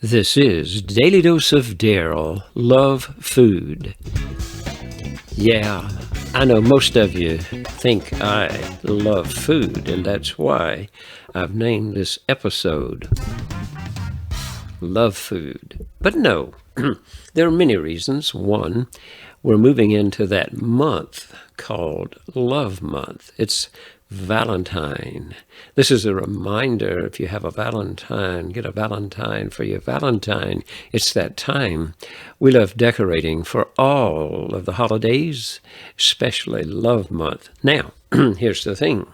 This is Daily Dose of Daryl, Love Food. Yeah, I know most of you think I love food, and that's why I've named this episode Love Food. But no, there are many reasons. One, we're moving into that month called Love Month. It's Valentine. This is a reminder, if you have a Valentine, get a Valentine for your Valentine. It's that time. We love decorating for all of the holidays, especially Love Month. Now, here's the thing.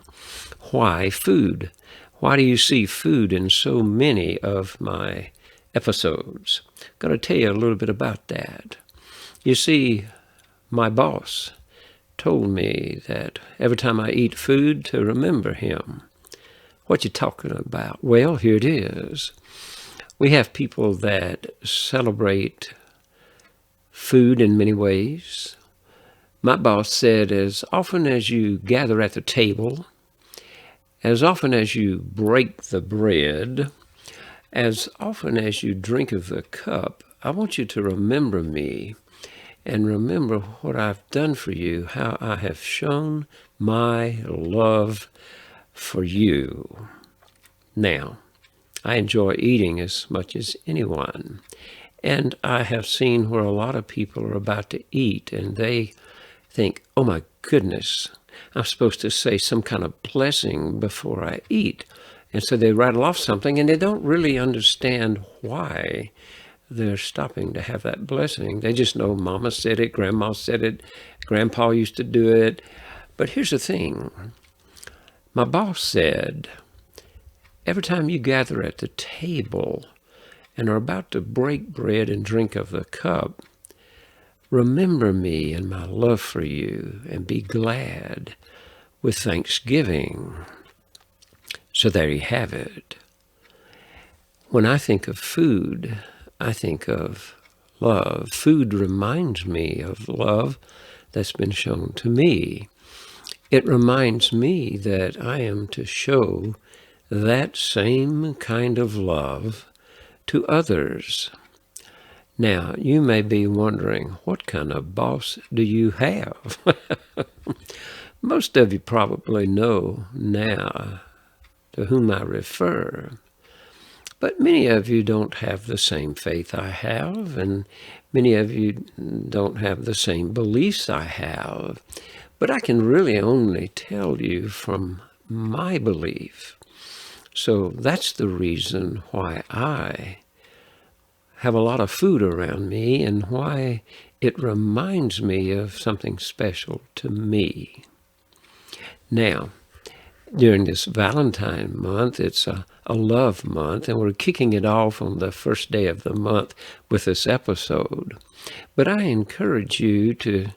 Why food? Why do you see food in so many of my episodes? I'm going to tell you a little bit about that. You see, my boss told me that every time I eat food to remember him. What you talking about? Well, here it is. We have people that celebrate food in many ways. My boss said, as often as you gather at the table, as often as you break the bread, as often as you drink of the cup, I want you to remember me and remember what I've done for you, how I have shown my love for you. Now, I enjoy eating as much as anyone, and I have seen where a lot of people are about to eat, and they think, oh my goodness, I'm supposed to say some kind of blessing before I eat. And so they rattle off something, and they don't really understand why they're stopping to have that blessing. They just know Mama said it, Grandma said it, Grandpa used to do it. But here's the thing. My boss said, every time you gather at the table and are about to break bread and drink of the cup, remember me and my love for you and be glad with thanksgiving. So there you have it. When I think of food, I think of love. Food reminds me of love that's been shown to me. It reminds me that I am to show that same kind of love to others. Now, you may be wondering, what kind of boss do you have? Most of you probably know now to whom I refer. But many of you don't have the same faith I have, and many of you don't have the same beliefs I have. But I can really only tell you from my belief. So that's the reason why I have a lot of food around me and why it reminds me of something special to me. Now, during this Valentine month, it's a love month, and we're kicking it off on the first day of the month with this episode. But I encourage you to,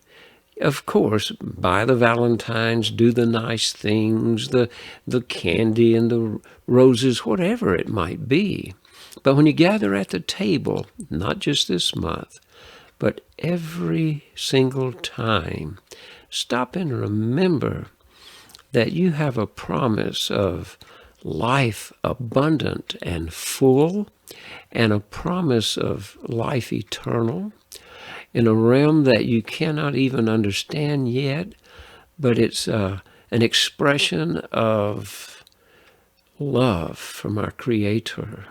of course, buy the Valentines, do the nice things, the candy and the roses, whatever it might be. But when you gather at the table, not just this month, but every single time, stop and remember that you have a promise of life abundant and full, and a promise of life eternal in a realm that you cannot even understand yet, but it's an expression of love from our Creator.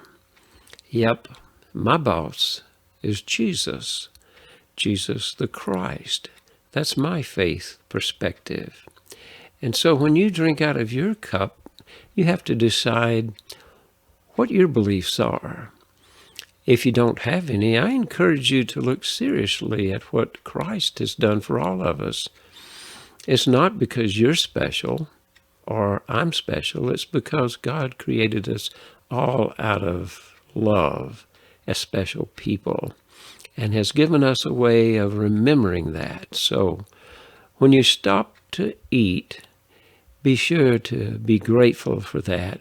Yep, my boss is Jesus, Jesus the Christ. That's my faith perspective. And so when you drink out of your cup, you have to decide what your beliefs are. If you don't have any, I encourage you to look seriously at what Christ has done for all of us. It's not because you're special or I'm special. It's because God created us all out of love as special people and has given us a way of remembering that. So when you stop to eat, be sure to be grateful for that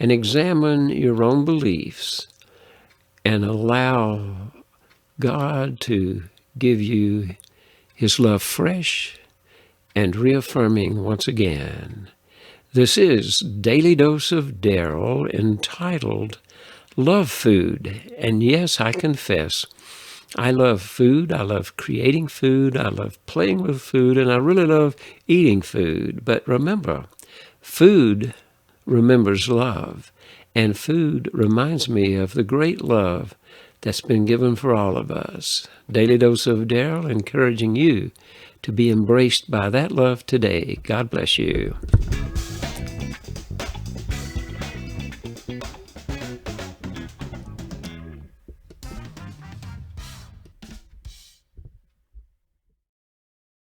and examine your own beliefs and allow God to give you His love fresh and reaffirming once again. This is Daily Dose of Daryl, entitled love food. And yes, I confess, I love food. I love creating food. I love playing with food. And I really love eating food. But remember, food remembers love. And food reminds me of the great love that's been given for all of us. Daily Dose of Daryl, encouraging you to be embraced by that love today. God bless you.